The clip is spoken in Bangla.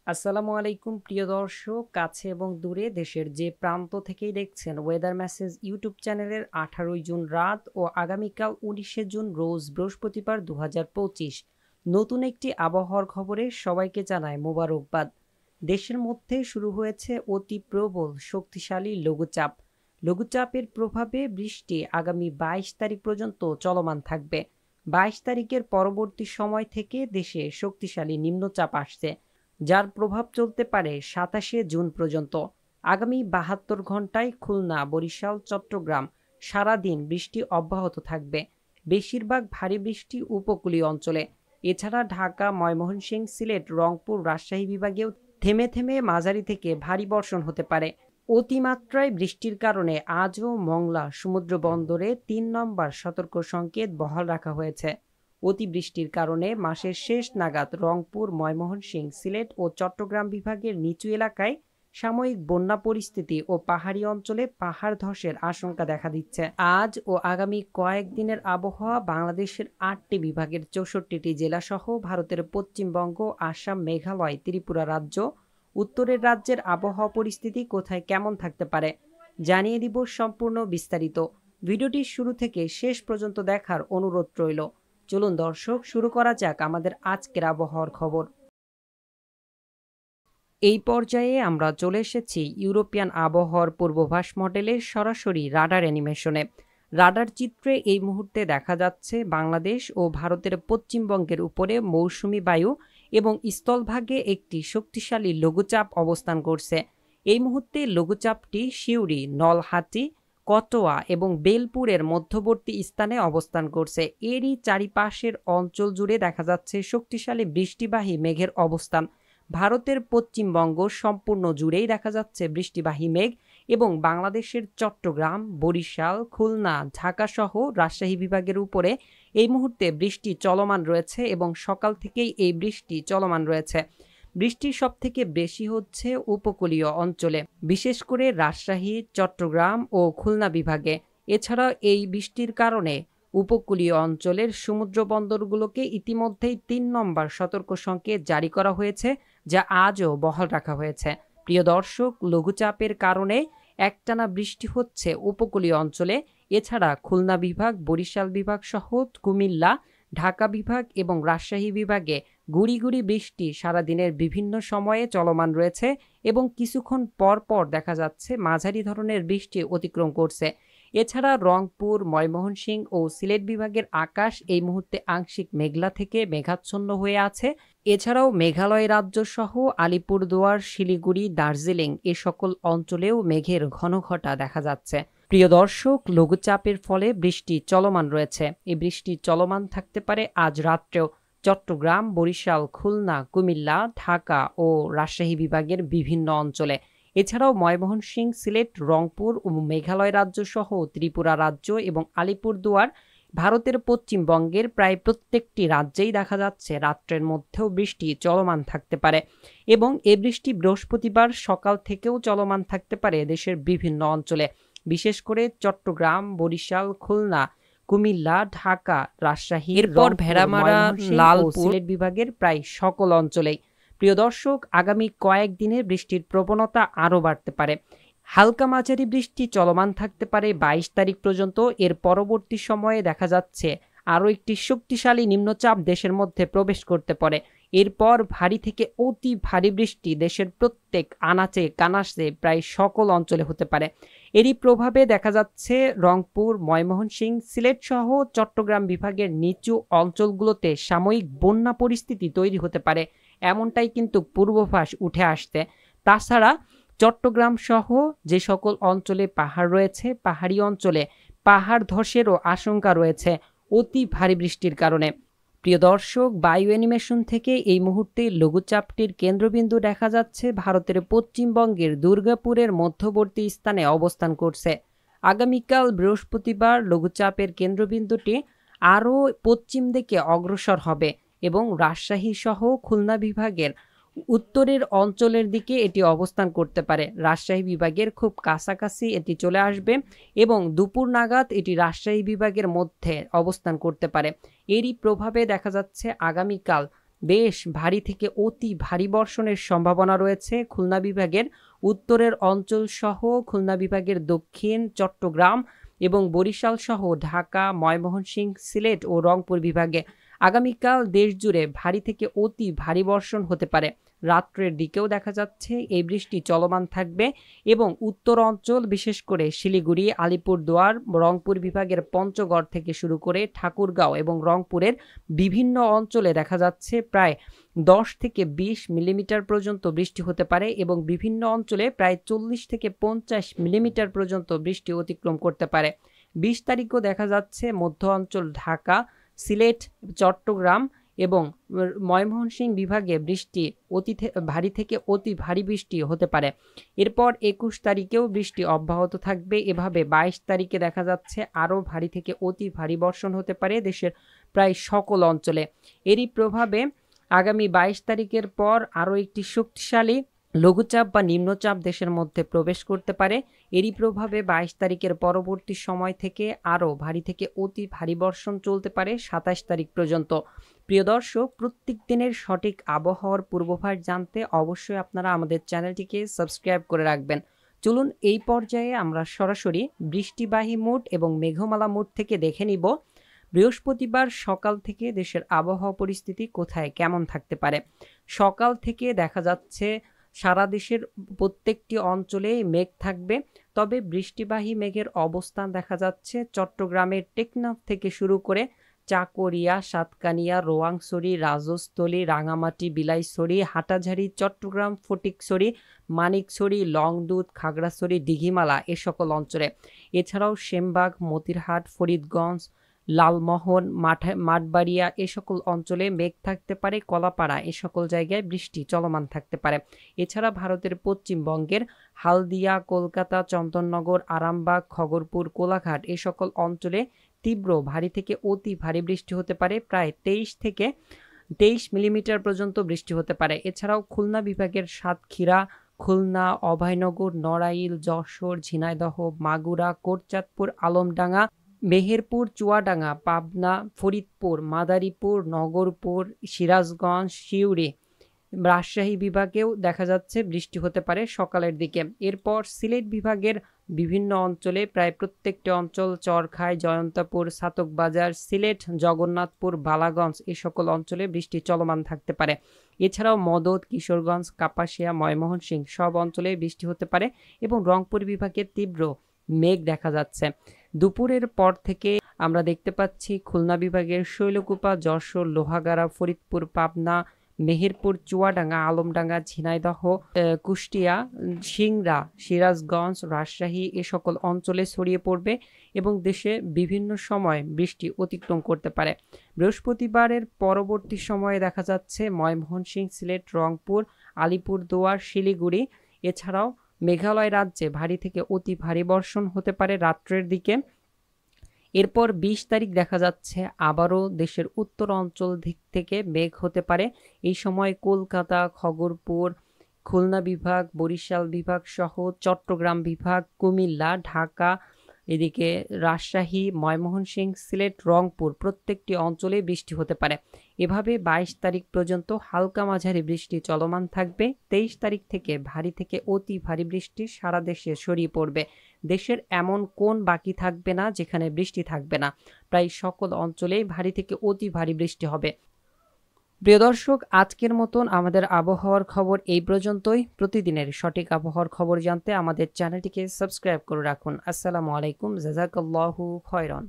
আসসালামু আলাইকুম প্রিয় দর্শক, কাছে এবং দূরে দেশের যে প্রান্ত থেকেই দেখছেন ওয়েদার মেসেজ ইউটিউব চ্যানেলের 18 জুন রাত ও আগামীকাল 19 জুন রোজ বৃহস্পতিবার 2025 নতুন একটি আবহাওয়ার খবরে সবাইকে জানায় মোবারকবাদ। দেশের মধ্যে শুরু হয়েছে অতি প্রবল শক্তিশালী লঘুচাপ। লঘুচাপের প্রভাবে বৃষ্টি আগামী 22 তারিখ পর্যন্ত চলমান থাকবে। 22 তারিখের পরবর্তী সময় থেকে দেশে শক্তিশালী নিম্নচাপ আসছে, যার প্রভাব চলতে পারে 27 জুন পর্যন্ত। আগামী 72 ঘন্টায় খুলনা, বরিশাল, চট্টগ্রাম সারাদিন বৃষ্টি অব্যাহত থাকবে। বেশিরভাগ ভারী বৃষ্টি উপকূলীয় অঞ্চলে। এছাড়া ঢাকা, ময়মনসিংহ, সিলেট, রংপুর, রাজশাহী বিভাগেও থেমে থেমে মাঝারি থেকে ভারী বর্ষণ হতে পারে। অতিমাত্রায় বৃষ্টির কারণে আজও মংলা সমুদ্র বন্দরে 3 নম্বর সতর্ক সংকেত বহাল রাখা হয়েছে। অতিবৃষ্টির কারণে মাসের শেষ নাগাদ রংপুর, ময়মনসিংহ, সিলেট ও চট্টগ্রাম বিভাগের নিচু এলাকায় সাময়িক বন্যা পরিস্থিতি ও পাহাড়ি অঞ্চলে পাহাড় ধসের আশঙ্কা দেখা দিচ্ছে। আজ ও আগামী কয়েকদিনের আবহাওয়া বাংলাদেশের 8টি বিভাগের 64টি জেলাসহ ভারতের পশ্চিমবঙ্গ, আসাম, মেঘালয়, ত্রিপুরা রাজ্য, উত্তরের রাজ্যের আবহাওয়া পরিস্থিতি কোথায় কেমন থাকতে পারে জানিয়ে দিব সম্পূর্ণ বিস্তারিত। ভিডিওটি শুরু থেকে শেষ পর্যন্ত দেখার অনুরোধ রইল। চলুন দর্শক, শুরু করা যাক আমাদের আজকের আবহাওয়ার খবর। এই পর্যায়ে আমরা চলে এসেছি ইউরোপিয়ান আবহাওয়ার পূর্বাভাস মডেলের সরাসরি রাডার অ্যানিমেশনে। রাডার চিত্রে এই মুহূর্তে দেখা যাচ্ছে বাংলাদেশ ও ভারতের পশ্চিমবঙ্গের উপরে মৌসুমি বায়ু এবং স্থলভাগে একটি শক্তিশালী লঘুচাপ অবস্থান করছে। এই মুহূর্তে লঘুচাপটি সিউড়ি, নলহাটি, কটোয়া এবং বেলপুরের মধ্যবর্তী স্থানে অবস্থান করছে। এরই চারিপাশের অঞ্চল জুড়ে দেখা যাচ্ছে শক্তিশালী বৃষ্টিবাহী মেঘের অবস্থান। ভারতের পশ্চিমবঙ্গ সম্পূর্ণ জুড়েই দেখা যাচ্ছে বৃষ্টিবাহী মেঘ এবং বাংলাদেশের চট্টগ্রাম, বরিশাল, খুলনা, ঢাকা সহ রাজশাহী বিভাগের উপরে এই মুহূর্তে বৃষ্টি চলমান রয়েছে এবং সকাল থেকেই এই বৃষ্টি চলমান রয়েছে। বৃষ্টি সবথেকে বেশি হচ্ছে উপকূলীয় অঞ্চলে, বিশেষ করে রাজশাহী, চট্টগ্রাম ও খুলনা বিভাগে। এছাড়া এই বৃষ্টির কারণে উপকূলীয় অঞ্চলের সমুদ্র বন্দরগুলোকে ইতিমধ্যেই 3 নম্বর সতর্ক সংকেত জারি করা হয়েছে, যা আজও বহাল রাখা হয়েছে। প্রিয় দর্শক, লঘুচাপের কারণে একটানা বৃষ্টি হচ্ছে উপকূলীয় অঞ্চলে। এছাড়া খুলনা বিভাগ, বরিশাল বিভাগ সহ কুমিল্লা, ঢাকা বিভাগ এবং রাজশাহী বিভাগে গুড়ি গুড়ি বৃষ্টি সারাদিনের বিভিন্ন সময়ে চলমান রয়েছে এবং কিছুক্ষণ পর পর দেখা যাচ্ছে মাঝারি ধরনের বৃষ্টি অতিক্রম করছে। এছাড়া রংপুর, ময়মনসিংহ ও সিলেট বিভাগের আকাশ এই মুহূর্তে আংশিক মেঘলা থেকে মেঘাচ্ছন্ন হয়ে আছে। এছাড়াও মেঘালয় রাজ্য সহ আলিপুরদুয়ার, শিলিগুড়ি, দার্জিলিং এ সকল অঞ্চলেও মেঘের ঘনঘটা দেখা যাচ্ছে। প্রিয় দর্শক, লঘুচাপের ফলে বৃষ্টি চলমান রয়েছে। এই বৃষ্টি চলমান থাকতে পারে আজ রাত্রেও চট্টগ্রাম, বরিশাল, খুলনা, কুমিল্লা, ঢাকা ও রাজশাহী বিভাগের বিভিন্ন অঞ্চলে। এছাড়াও ময়মনসিংহ, সিলেট, রংপুর ও মেঘালয় রাজ্য সহ ত্রিপুরা রাজ্য এবং আলিপুরদুয়ার ভারতের পশ্চিমবঙ্গের প্রায় প্রত্যেকটি রাজ্যেই দেখা যাচ্ছে রাত্রের মধ্যেও বৃষ্টি চলমান থাকতে পারে এবং এ বৃষ্টি বৃহস্পতিবার সকাল থেকেও চলমান থাকতে পারে দেশের বিভিন্ন অঞ্চলে, বিশেষ করে চট্টগ্রাম, বরিশাল, খুলনা, কুমিল্লা, ঢাকা, রাজশাহী, এরপর ভেড়ামারা, লালপুর, সিলেট বিভাগের প্রায় সকল অঞ্চলেই। প্রিয় দর্শক, আগামী কয়েকদিনে বৃষ্টির প্রবণতা আরও বাড়তে পারে। হালকা মাঝারি বৃষ্টি চলমান থাকতে পারে 22 তারিখ পর্যন্ত। এর পরবর্তী সময়ে দেখা যাচ্ছে আরও একটি শক্তিশালী নিম্নচাপ দেশের মধ্যে প্রবেশ করতে পারে। এরপর ভারী থেকে অতি ভারী বৃষ্টি দেশের প্রত্যেক আনাচে কানাচে প্রায় সকল অঞ্চলে হতে পারে। এরই প্রভাবে দেখা যাচ্ছে রংপুর, ময়মনসিংহ, সিলেট সহ চট্টগ্রাম বিভাগের নিচু অঞ্চলগুলোতে সাময়িক বন্যা পরিস্থিতি তৈরি হতে পারে, এমনটাই কিন্তু পূর্বাভাস উঠে আসছে। তাছাড়া চট্টগ্রাম সহ যে সকল অঞ্চলে পাহাড় রয়েছে, পাহাড়ি অঞ্চলে পাহাড় ধসেরও আশঙ্কা রয়েছে অতি ভারী বৃষ্টির কারণে। প্রিয় দর্শক, বায়ু অ্যানিমেশন থেকে এই মুহূর্তে লঘুচাপটির কেন্দ্রবিন্দু দেখা যাচ্ছে ভারতের পশ্চিমবঙ্গের দুর্গাপুরের মধ্যবর্তী স্থানে অবস্থান করছে। আগামীকাল বৃহস্পতিবার লঘুচাপের কেন্দ্রবিন্দুটি আরও পশ্চিম দিকে অগ্রসর হবে এবং রাজশাহী সহ খুলনা বিভাগের উত্তরের অঞ্চলের দিকে এটি অবস্থান করতে পারে। রাজশাহী বিভাগের খুব কাছাকাছি এটি চলে আসবে এবং দুপুর নাগাদ এটি রাজশাহী বিভাগের মধ্যে অবস্থান করতে পারে। এরই প্রভাবে দেখা যাচ্ছে আগামীকাল বেশ ভারী থেকে অতি ভারী বর্ষণের সম্ভাবনা রয়েছে খুলনা বিভাগের উত্তরের অঞ্চল সহ খুলনা বিভাগের দক্ষিণ, চট্টগ্রাম এবং বরিশাল সহ ঢাকা, ময়মনসিংহ, সিলেট ও রংপুর বিভাগে। আগামীকাল দেশজুড়ে ভারী থেকে অতি ভারী বর্ষণ হতে পারে। রাত্রের দিকেও দেখা যাচ্ছে এই বৃষ্টি চলমান থাকবে এবং উত্তর অঞ্চল বিশেষ করে শিলিগুড়ি, আলিপুরদুয়ার, রংপুর বিভাগের পঞ্চগড় থেকে শুরু করে ঠাকুরগাঁও এবং রংপুরের বিভিন্ন অঞ্চলে দেখা যাচ্ছে প্রায় 10 থেকে 20 মিলিমিটার পর্যন্ত বৃষ্টি হতে পারে এবং বিভিন্ন অঞ্চলে প্রায় 40 থেকে 50 মিলিমিটার পর্যন্ত বৃষ্টি অতিক্রম করতে পারে। 20 তারিখও দেখা যাচ্ছে মধ্য অঞ্চল ঢাকা, সিলেট, চট্টগ্রাম এবং ময়মনসিংহ বিভাগে বৃষ্টি ভারী থেকে অতি ভারী বৃষ্টি হতে পারে। এরপর 21 তারিখেও বৃষ্টি অব্যাহত থাকবে। এভাবে 22 তারিখে দেখা যাচ্ছে আরও ভারী থেকে অতি ভারী বর্ষণ হতে পারে দেশের প্রায় সকল অঞ্চলে। এরই প্রভাবে আগামী 22 তারিখের পর আরও একটি শক্তিশালী লঘুচাপ বা নিম্নচাপ দেশের মধ্যে প্রবেশ করতে পারে। এরই প্রভাবে 22 তারিখের পরবর্তী সময় থেকে আরও ভারী থেকে অতি ভারী বর্ষণ চলতে পারে 27 তারিখ পর্যন্ত। প্রিয় দর্শক, প্রত্যেক দিনের সঠিক আবহাওয়ার পূর্বাভাস জানতে অবশ্যই আপনারা আমাদের চ্যানেলটিকে সাবস্ক্রাইব করে রাখবেন। চলুন এই পর্যায়ে আমরা সরাসরি বৃষ্টিবাহী মোড এবং মেঘমালা মোড থেকে দেখে নিব বৃহস্পতিবার সকাল থেকে দেশের আবহাওয়া পরিস্থিতি কোথায় কেমন থাকতে পারে। সকাল থেকে দেখা যাচ্ছে সারা দেশের প্রত্যেকটি অঞ্চলে মেঘ থাকবে, তবে বৃষ্টিবাহী মেঘের অবস্থান দেখা যাচ্ছে চট্টগ্রামের টেকনাফ থেকে শুরু করে চাকরিয়া, সাতকানিয়া, রোয়াংছড়ি, রাজস্থলী, রাঙামাটি, বিলাইছড়ি, হাটাঝাড়ি, চট্টগ্রাম, ফটিকছড়ি, মানিকছড়ি, লংদুধ, খাগড়াছড়ি, দিঘিমালা এ সকল অঞ্চলে। এছাড়াও সেমবাগ, মতিরহাট, ফরিদগঞ্জ, লালমোহন, মাঠবাড়িয়া এ সকল অঞ্চলে মেঘ থাকতে পারে। কলাপাড়া এ সকল জায়গায় বৃষ্টি চলমান থাকতে পারে। এছাড়া ভারতের পশ্চিমবঙ্গের হালদিয়া, কলকাতা, চন্দননগর, আরামবাগ, খগরপুর, কোলাঘাট এ সকল অঞ্চলে তীব্র ভারী থেকে অতি ভারী বৃষ্টি হতে পারে। প্রায় 23 থেকে 23 মিলিমিটার পর্যন্ত বৃষ্টি হতে পারে। এছাড়াও খুলনা বিভাগের সাতক্ষীরা, খুলনা, অভয়নগর, নড়াইল, যশোর, ঝিনাইদহ, মাগুরা, কোটচাঁদপুর, আলমডাঙ্গা, মেহেরপুর, চুয়াডাঙ্গা, পাবনা, ফরিদপুর, মাদারীপুর, নগরপুর, সিরাজগঞ্জ, সিউড়ি, রাজশাহী বিভাগেও দেখা যাচ্ছে বৃষ্টি হতে পারে সকালের দিকে। এরপর সিলেট বিভাগের বিভিন্ন অঞ্চলে প্রায় প্রত্যেকটি অঞ্চল চরখায়, জয়ন্তপুর, ছাতকবাজার, সিলেট, জগন্নাথপুর, বালাগঞ্জ এ সকল অঞ্চলে বৃষ্টি চলমান থাকতে পারে। এছাড়াও মদদ, কিশোরগঞ্জ, কাপাসিয়া, ময়মনসিংহ সব অঞ্চলে বৃষ্টি হতে পারে এবং রংপুর বিভাগের তীব্র মেঘ দেখা যাচ্ছে। দুপুরের পর থেকে আমরা দেখতে পাচ্ছি খুলনা বিভাগের শৈলকুপা, যশোর, লোহাগাড়া, ফরিদপুর, পাবনা, মেহেরপুর, চুয়াডাঙ্গা, আলমডাঙ্গা, ঝিনাইদহ, কুষ্টিয়া, সিংড়া, সিরাজগঞ্জ, রাজশাহী এ সকল অঞ্চলে ছড়িয়ে পড়বে এবং দেশে বিভিন্ন সময় বৃষ্টি অতিক্রম করতে পারে। বৃহস্পতিবারের পরবর্তী সময়ে দেখা যাচ্ছে ময়মনসিংহ, সিলেট, রংপুর, আলিপুরদুয়ার, শিলিগুড়ি এছাড়াও মেঘালয় রাজ্যে ভারী থেকে অতি ভারী বর্ষণ হতে পারে রাত্রের দিকে। এরপর 20 তারিখ দেখা যাচ্ছে আবারও দেশের উত্তর অঞ্চল দিক থেকে মেঘ হতে পারে। এই সময় কলকাতা, খগরপুর, খুলনা বিভাগ, বরিশাল বিভাগ সহ চট্টগ্রাম বিভাগ, কুমিল্লা, ঢাকা, এদিকে রাজশাহী, ময়মনসিংহ, সিলেট, রংপুর প্রত্যেকটি অঞ্চলে বৃষ্টি হতে পারে। এভাবে 22 তারিখ পর্যন্ত হালকা মাঝারি বৃষ্টি চলমান থাকবে। 23 তারিখ থেকে ভারী থেকে অতি ভারী বৃষ্টি সারা দেশে ছড়িয়ে পড়বে। দেশের এমন কোন বাকি থাকবে না যেখানে বৃষ্টি থাকবে না। প্রায় সকল অঞ্চলেই ভারী থেকে অতি ভারী বৃষ্টি হবে। প্রিয় দর্শক, আজকের মতন আমাদের আবহাওয়ার খবর এই পর্যন্তই। প্রতিদিনের সঠিক আবহাওয়ার খবর জানতে আমাদের চ্যানেলটিকে সাবস্ক্রাইব করে রাখুন। আসসালামু আলাইকুম, জাযাকাল্লাহু খায়রান।